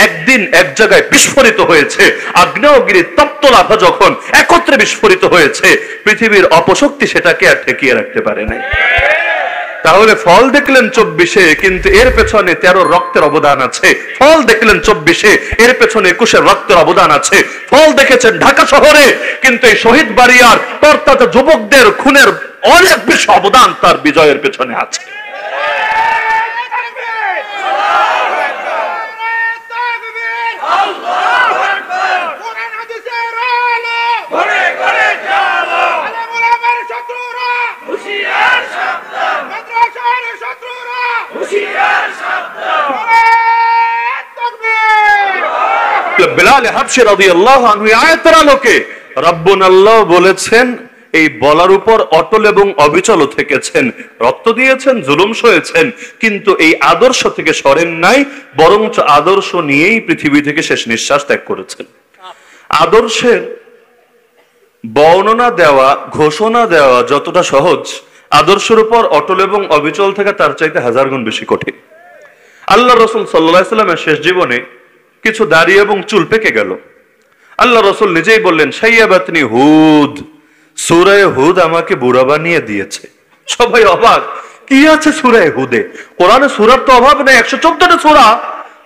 একদিন এক জায়গায় বিস্ফোরিত হয়েছে। আগ্নেয়গিরির তপ্ত লাভা যখন একত্রে বিস্ফোরিত হয়েছে, পৃথিবীর অপশক্তি সেটাকে আর ঠেকিয়ে রাখতে পারে নাই। তাহলে ফল দেখলেন 24-এ, কিন্তু এর পেছনে 13 রক্তের অবদান আছে। ফল দেখলেন 24-এ, এর পেছনে 21-এর রক্তের অবদান আছে। ফল দেখেছেন ঢাকা শহরে, কিন্তু এই শহীদ বাড়িয়ার তরতাজা যুবকদের খুনের অনেক বেশি অবদান তার বিজয়ের পেছনে আছে। বিলাল হাবশী রাদিয়াল্লাহু আনহু আয়াতের আলোকে রাব্বুন আল্লাহ বলেছেন, এই বলার উপর অটল এবং অবিচল থেকেছেন, রক্ত দিয়েছেন, জুলুম সয়েছেন, কিন্তু এই আদর্শ থেকে সরেন নাই, বরঞ্চ আদর্শ নিয়েই পৃথিবী থেকে শেষ নিঃশ্বাস ত্যাগ করেছেন। আদর্শের বর্ণনা দেওয়া, ঘোষণা দেওয়া যতটা সহজ, আদর্শের উপর অটল এবং অবিচল থাকা তার চাইতে 1000 গুণ বেশি কঠিন। আল্লাহ রাসূল সাল্লাল্লাহু আলাইহি ওয়াসাল্লামের শেষ জীবনে কিছু দাড়ি এবং চুল পেকে গেল। আল্লাহ রাসূল নিজেই বললেন, শাইয়াবাতনি হুদ, সূরা হুদ আমাকে বুড়া বানিয়ে দিয়েছে। সবাই অবাক, কি আছে সূরা হুদে? কোরআনে সূরার তো অভাব নেই, 114টা সূরা।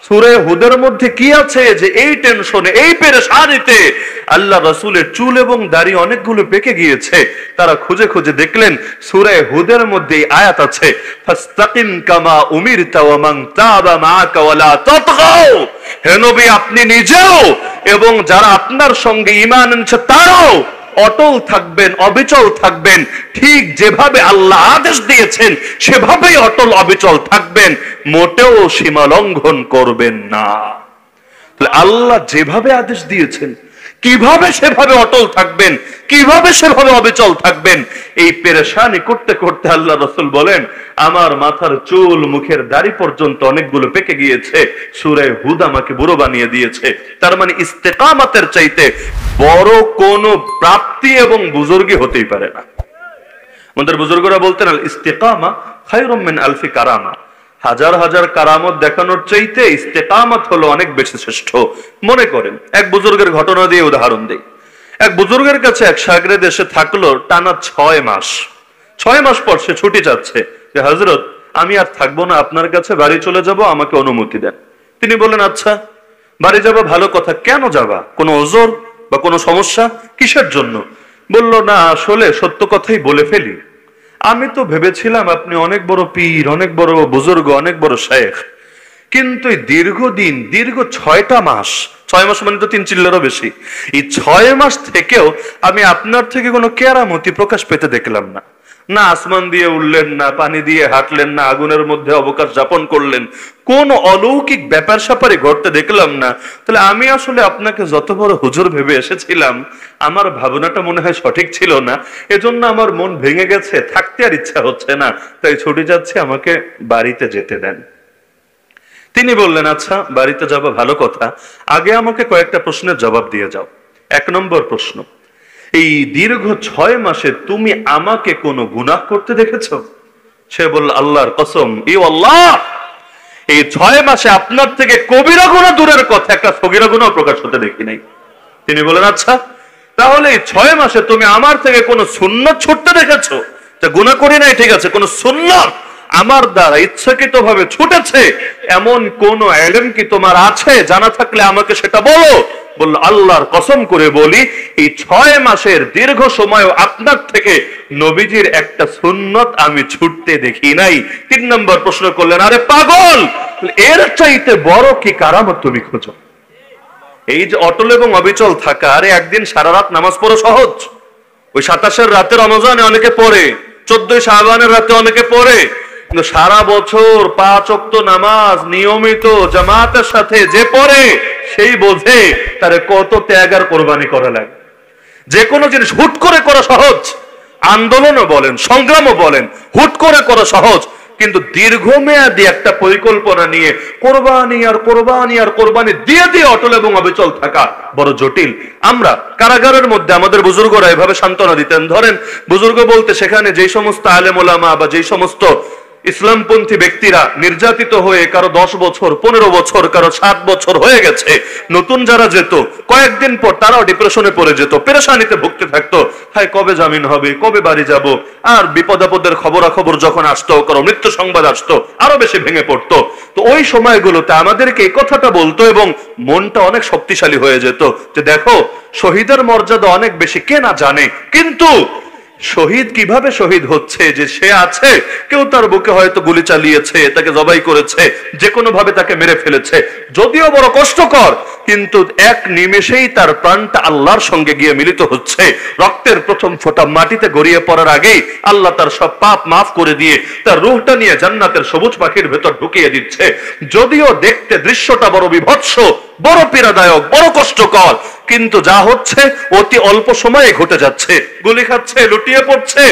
সূরা হুদের মধ্যে কি আছে যে এই টেনশনে, এই পেরেশানিতে আল্লাহ রাসূলের চুল এবং দাড়ি অনেকগুলো পেকে গিয়েছে? তারা খুঁজে খুঁজে দেখলেন সূরা হুদের মধ্যে আয়াত আছে, ফাস্তাকিম কামা উমিরতা ওয়া মান তাবা মাআকা ওয়ালা তাতগাও। হে নবী, আপনি নিজেও এবং যারা আপনার সঙ্গে ঈমান এনেছে তারাও অটল থাকবেন, অবিচল থাকবেন। ঠিক যেভাবে আল্লাহ আদেশ দিয়েছেন সেভাবেই অটল অবিচল থাকবেন, মোটেও সীমা লঙ্ঘন করবেন না। আল্লাহ যেভাবে আদেশ দিয়েছেন কিভাবে সেভাবে অটল থাকবেন, কিভাবে সেভাবে অবিচল থাকবেন। এই পেরেশানি করতে করতে আল্লাহ রাসূল বলেন, আমার মাথার চুল, মুখের দাড়ি পর্যন্ত অনেকগুলো পেকে গিয়েছে, সূরা হুদ আমাকে বুড়ো বানিয়ে দিয়েছে। তার মানে ইস্তেকামাতের চাইতে বড় কোন প্রাপ্তি এবং বুজুর্গি হতেই পারে না। আমাদের বুজুর্গরা বলতেন, আল ইস্তেকামা খায়রুম মিন আলফি কারামা। 1000 কারামত দেখানোর চাইতে ইস্তেকামত হলো অনেক বেশি শ্রেষ্ঠ। মনে করেন, এক বুজুর্গের ঘটনা দিয়ে উদাহরণ দেই। এক বুজুর্গের কাছে এক শাগরেদ এসে থাকলো টানা 6 মাস। 6 মাস পর সে ছুটি চাচ্ছে যে, হযরত আমি আর থাকবো না আপনার কাছে, বাড়ি চলে যাব, আমাকে অনুমতি দেন। তিনি বললেন, আচ্ছা বাড়ি যাবা, ভালো কথা, কেন যাবা? কোনো ওজর বা কোনো সমস্যা? কিসের জন্য? বলল, না আসলে সত্য কথাই বলে ফেলি, আমি তো ভেবেছিলাম আপনি অনেক বড় পীর, অনেক বড় বুজুর্গ, অনেক বড় শেখ, কিন্তু দীর্ঘদিন, দীর্ঘ 6টা মাস, 6 মাস মানে তো 3 চিল্লারও বেশি। এই 6 মাস থেকেও আমি আপনার থেকে কোনো কেরামতি প্রকাশ পেতে দেখলাম না। না আসমান দিয়ে উঠলেন, না পানি দিয়ে হাঁটলেন, না আগুনের মধ্যে অবকাশ যাপন করলেন, কোন অলৌকিক ব্যাপার স্যাপারে ঘটতে দেখলাম না। তাহলে আমি আসলে আপনাকে যত বড় হুজুর ভেবে এসেছিলাম, আমার ভাবনাটা মনে হয় সঠিক ছিল না। এজন্য আমার মন ভেঙে গেছে, থাকতে আর ইচ্ছা হচ্ছে না, তাই ছুটে যাচ্ছে, আমাকে বাড়িতে যেতে দেন। তিনি বললেন, আচ্ছা বাড়িতে যাবো ভালো কথা, আগে আমাকে কয়েকটা প্রশ্নের জবাব দিয়ে যাও। 1 নম্বর প্রশ্ন, এই দীর্ঘ 6 মাসে তুমি আমাকে কোনো গুনাহ করতে দেখেছো? সে বলল, আল্লাহর কসম, ই আল্লাহ, এই 6 মাসে আপনার থেকে কবিরা গুনাহ দূরের কথা, একটা সগীরা গুনাহ প্রকাশ হতে দেখি নাই। তিনি বলেন, আচ্ছা তাহলে এই 6 মাসে তুমি আমার থেকে কোনো সুন্নাত ছুটতে দেখেছো? তা গুনাহ করি নাই, ঠিক আছে, কোন সুন্নাত আমার দ্বারা ইচ্ছাকৃত ভাবে ছুটেছে এমন কোন ইলম কি তোমার আছে? জানা থাকলে আমাকে সেটা বলো। বলল, আল্লাহর কসম করে বলি, এই 6 মাসের দীর্ঘ সময় আপনার থেকে নবীজির একটা সুন্নত আমি ছুটতে দেখি নাই। 3 নম্বর প্রশ্ন করলেন, আরে পাগল, এর চাইতে বড় কি কারামত তুমি খোঁজো? এই যে অটল এবং অবিচল থাকা, আরে একদিন সারা রাত নামাজ পড়া সহজ, ওই 27 রাতে রমজানে অনেকে পড়ে, 14 শাবানের রাতে অনেকে পড়ে, কিন্তু সারা বছর 5 ওয়াক্ত নামাজ নিয়মিত জামাতের সাথে যে পড়ে সেই বোঝে তারে কত ত্যাগ আর কোরবানি করা লাগে। যে কোনো জিনিস হুট করে করা সহজ, আন্দোলনও বলেন, সংগ্রামও বলেন, হুট করে করা সহজ, কিন্তু দীর্ঘমেয়াদী একটা পরিকল্পনা নিয়ে কোরবানি আর কোরবানি আর কোরবানি দিয়ে দিয়ে অটল এবং অবিচল থাকা বড় জটিল। আমরা কারাগারের মধ্যে আমাদের বুজুর্গরা এভাবে সান্ত্বনা দিতেন। ধরেন বুজুর্গ বলতে সেখানে যেই সমস্ত আলেম ওলামা বা যেই সমস্ত ইসলামপন্থী ব্যক্তিরা নির্যাতিত হয়ে কারো 10 বছর 15 বছর কারো 7 বছর হয়ে গেছে, নতুন যারা যেত কয়েকদিন পর তারাও ডিপ্রেশনে পড়ে যেত, পেরেশানিতে ভুগতে থাকতো, হায় কবে জামিন হবে, কবে বাড়ি যাব। আর বিপদাপদের খবরাখবর যখন আসতো, কারো মৃত্যু সংবাদ আসতো, আরো বেশি ভেঙে পড়তো। তো ওই সময়গুলোতে আমাদেরকে এই কথাটা বলতো এবং মনটা অনেক শক্তিশালী হয়ে যেত যে দেখো শহীদের মর্যাদা অনেক বেশি, কে না জানে, কিন্তু শহীদ কিভাবে শহীদ হচ্ছে, যে সে আছে, কেউ তার বুকে হয়তো গুলি চালিয়েছে, তাকে জবাই করেছে, যে কোনো ভাবে তাকে মেরে ফেলেছে, যদিও বড় কষ্টকর, কিন্তু এক নিমেষেই তার প্রাণটা আল্লাহর সঙ্গে গিয়ে মিলিত হচ্ছে। রক্তের প্রথম ফোঁটা মাটিতে গড়িয়ে পড়ার আগেই আল্লাহ তার সব পাপ মাফ করে দিয়ে তার রূহটা নিয়ে জান্নাতের সবুজ পাখির ভেতর ঢুকিয়ে দিচ্ছে। যদিও দেখতে দৃশ্যটা বড় বিভৎস, বড় পীড়াদায়ক, বড় কষ্টকর, কিন্তু যা হচ্ছে অতি অল্প সময়ে ঘটে যাচ্ছে। গুলি খাচ্ছে, লুটিয়ে পড়ছে,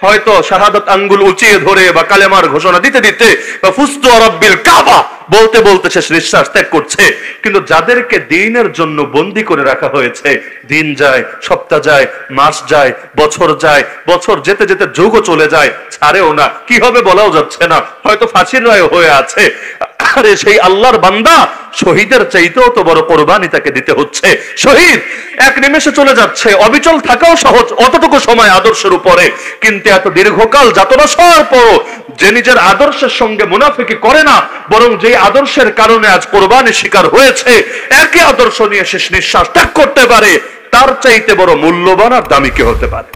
হয়তো শাহাদাত আঙ্গুল উঁচিয়ে ধরে বা কালেমার ঘোষণা দিতে দিতে বা ফুস্তু রাব্বিল কাবা বলতে বলতে শেষ নিঃশ্বাস ত্যাগ করছে। কিন্তু যাদেরকে দ্বীনের জন্য বন্দী করে রাখা হয়েছে, দিন যায়, সপ্তাহ যায়, মাস যায়, বছর যায়, বছর যেতে যেতে যুগও চলে যায়, ছাড়েও না, কি হবে বলাও যাচ্ছে না, হয়তো ফাঁসির রায় হয়ে আছে। আরে সেই আল্লাহর বান্দা শহীদের চাইতেও তো বড় কোরবানি তাকে দিতে হচ্ছে। শহীদ এক নিমেষে চলে যাচ্ছে, অবিচল থাকাও সহজ অতটুকু সময় আদর্শের উপরে, কিন্তু এত দীর্ঘকাল যাতনা সওয়ার পর যে নিজের আদর্শের সঙ্গে মুনাফিকি করে না, বরং যে আদর্শের কারণে আজ কোরবানি শিকার হয়েছে, একই আদর্শ নিয়ে শেষ নিঃশ্বাস ত্যাগ করতে পারে, তার চাইতে বড় মূল্যবান আর দামি কে হতে পারে?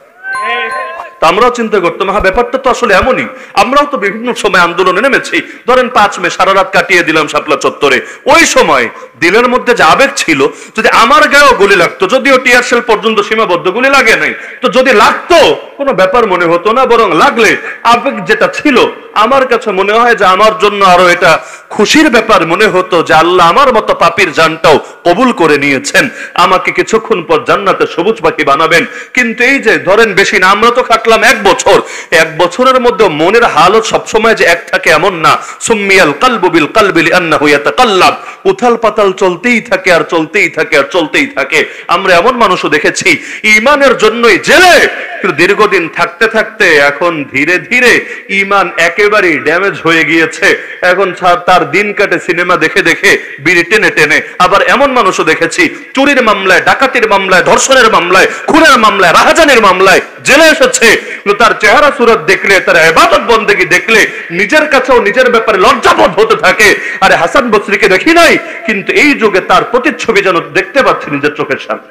আমরাও চিন্তা করতাম, হ্যাঁ ব্যাপারটা তো আসলে এমনই। আমরাও তো বিভিন্ন সময় আন্দোলনে নেমেছি। ধরেন 5 মে সারা রাত কাটিয়ে দিলাম শাপলা চত্বরে, ওই সময় দিলের মধ্যে যে আবেগ ছিল, যদি আমার গায়েও গুলি লাগতো, যদিও টিয়ার শেল পর্যন্ত সীমাবদ্ধ, গুলি লাগে নাই, তো যদি লাগতো কোনো ব্যাপার মনে হতো না, বরং লাগলে আবেগ যেটা ছিল আমার কাছে মনে হয় যে আমার জন্য আরো এটা খুশির ব্যাপার মনে হতো যে আল্লাহ আমার মতো পাপীর জানটাও কবুল করে নিয়েছেন, আমাকে কিছুক্ষণ পর জান্নাতে সবুজ পাখি বানাবেন। কিন্তু এই যে ধরেন বেশি না, আমরা তো খাটলাম 1 বছর, 1 বছরের মধ্যে মনের হালত সবসময় যে এক থাকে এমন না। সুম্মিয়াল কালবু বিল কালবি লিআন্নাহু ইয়াতাকাল্লাব, উথাল পাতাল চলতেই থাকে আর চলতেই থাকে আর চলতেই থাকে। আমরা এমন মানুষও দেখেছি ঈমানের জন্যই জেলে, কিন্তু দীর্ঘদিন থাকতে থাকতে এখন ধীরে ধীরে ঈমান একেবারে ড্যামেজ হয়ে গিয়েছে, এখন তার দিন কাটে সিনেমা দেখে দেখে, বিড়ি টেনে টেনে। আবার এমন মানুষও দেখেছি চুরির মামলায়, ডাকাতির মামলায়, ধর্ষণের মামলায়, খুনের মামলায়, রাহাজানির মামলায় জেলে এসেছে, তার চেহারা সুরত দেখলে, তার ইবাদত বন্দেগী দেখলে নিজের কাছেও নিজের ব্যাপারে লজ্জাবোধ হতে থাকে। আরে হাসান বসরিকে দেখি নাই, কিন্তু এই যুগে তার প্রতিচ্ছবি যেন দেখতে পাচ্ছি নিজের চোখের সামনে।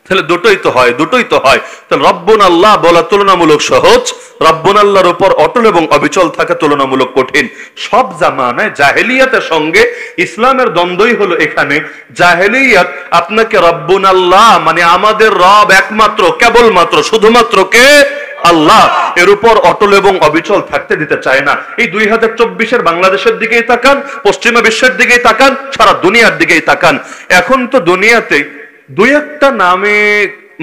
তাহলে দুটোই তো হয়, দুটোই তো হয়। তাহলে রব্বুন আল্লাহ বলা তুলনামূলক সহজ, রব্বুন আল্লাহর উপর অটল এবং অবিচল থাকা তুলনামূলক কঠিন। সব জামানায় জাহেলিয়াতের সঙ্গে ইসলামের দ্বন্দ্বই হলো এখানে। জাহেলিয়াত আপনাকে রব্বুন আল্লাহ মানে আমাদের রব একমাত্র, কেবলমাত্র, শুধুমাত্র কে? আল্লাহ, এর উপর অটল এবং অবিচল থাকতে দিতে চায় না। এই 2024-এর বাংলাদেশের দিকেই তাকান, পশ্চিমা বিশ্বের দিকেই তাকান, সারা দুনিয়ার দিকেই তাকান। এখন তো দুনিয়াতে দুই একটা নামে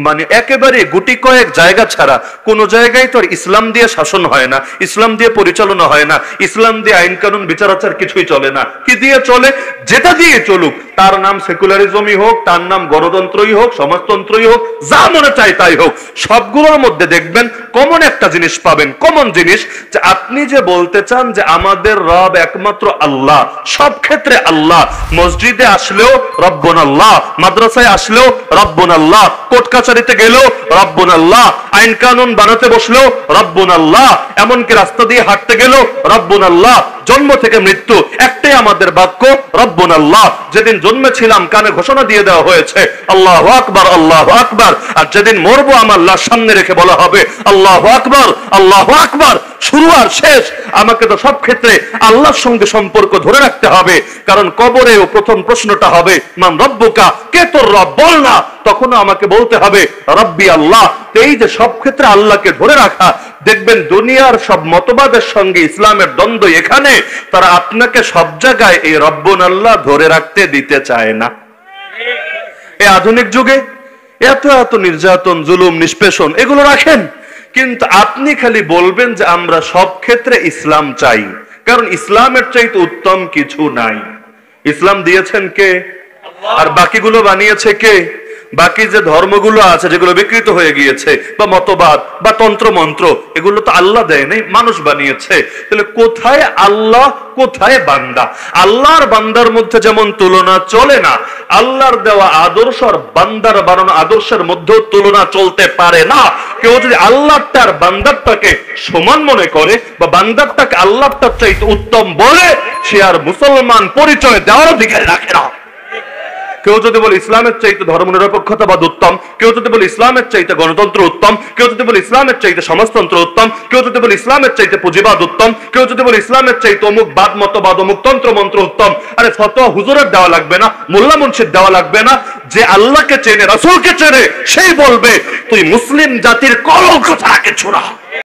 মানে একেবারে গুটি কয়েক জায়গা ছাড়া কোন জায়গায় তো আর ইসলাম দিয়ে শাসন হয় না, ইসলাম দিয়ে পরিচালনা হয় না, ইসলাম দিয়ে আইন কানুন বিচার আচার কিছুই চলে না। কি দিয়ে চলে? যেটা দিয়ে চলুক, তার নাম সেকুলারিজমই হোক, তার নাম গণতন্ত্রই হোক, সমাজতন্ত্রই হোক, যা মনে চায় তাই হোক, সবগুলোর মধ্যে দেখবেন কমন একটা জিনিস পাবেন। কমন জিনিস যে আপনি যে বলতে চান যে আমাদের রব একমাত্র আল্লাহ, সব ক্ষেত্রে আল্লাহ। মসজিদে আসলেও রব্বুন আল্লাহ, মাদ্রাসায় আসলেও রব্বুন আল্লাহ, কোর্ট কাছারিতে গেলেও রব্বুন আল্লাহ, আইন কানুন বানাতে বসলেও রব্বুন আল্লাহ, এমনকি রাস্তা দিয়ে হাঁটতে গেলেও রব্বুন আল্লাহ। জন্ম থেকে মৃত্যু একটাই আমাদের বাক্য, রব্বুন আল্লাহ। যেদিন জন্মেছিলাম কানে ঘোষণা দিয়ে দেওয়া হয়েছে আল্লাহু আকবার, আল্লাহু আকবার। আর যেদিন মরবো আমার লাশ সামনে রেখে বলা হবে আল্লাহু আকবার, আল্লাহু আকবার। শুরু আর শেষ আমাকে তো সব ক্ষেত্রে আল্লাহর সঙ্গে সম্পর্ক ধরে রাখতে হবে। কারণ কবরেও প্রথম প্রশ্নটা হবে মান রব্বুকা, কে তোর রব বল না। তখনও আমাকে বলতে হবে রব্বি আল্লাহ। এই যে সব ক্ষেত্রে আল্লাহকে ধরে রাখা, দেখবেন দুনিয়ার সব মতবাদের সঙ্গে ইসলামের দ্বন্দ্ব এখানে। তারা আপনাকে সব জায়গায় এই রব্বুন আল্লাহ ধরে রাখতে দিতে চায় না। এই আধুনিক যুগে এত এত নির্যাতন, জুলুম, নিষ্পেষণ এগুলো রাখেন, কিন্তু আপনি খালি বলবেন যে আমরা সব ক্ষেত্রে ইসলাম চাই, কারণ ইসলামের চাইতে উত্তম কিছু নাই। ইসলাম দিয়েছেন কে? আর বাকিগুলো বানিয়েছে কে? বাকি যে ধর্মগুলো আছে যেগুলো বিকৃত হয়ে গিয়েছে, বা মতবাদ বা তন্ত্র মন্ত্র, এগুলো তো আল্লাহ দেয় নাই, মানুষ বানিয়েছে। তাহলে কোথায় আল্লাহ, কোথায় বান্দা? আল্লাহর বান্দার মধ্যে যেমন তুলনা চলে না, আল্লাহর দেওয়া আদর্শ আর বান্দার বানানো আদর্শের মধ্যেও তুলনা চলতে পারে না। কেউ যদি আল্লাহটার বান্দারটাকে সমান মনে করে বা বান্দারটাকে আল্লাহটার চাইতে উত্তম বলে, সে আর মুসলমান পরিচয় দেওয়ার অধিকার রাখে না। কেউ যদি বলে ইসলামের চাইতে ধর্মনিরপেক্ষতাবাদ উত্তম, কেউ যদি বলে ইসলামের চাইতে গণতন্ত্র উত্তম, কেউ যদি বলে ইসলামের চাইতে সমাজতন্ত্র উত্তম, কেউ যদি বলে ইসলামের চাইতে পুঁজিবাদ উত্তম, কেউ যদি বলে ইসলামের চাইতে অমুক বাদ মতবাদ, অমুক তন্ত্র মন্ত্র উত্তম। আরে ফতোয়া হুজুরের দেওয়া লাগবে না, মোল্লা মুন্সির দেওয়া লাগবে না। যে আল্লাহকে চেনে, রাসূলকে চেনে, সেই বলবে তুই মুসলিম জাতির কলঙ্ক ছাড়া কিছু না।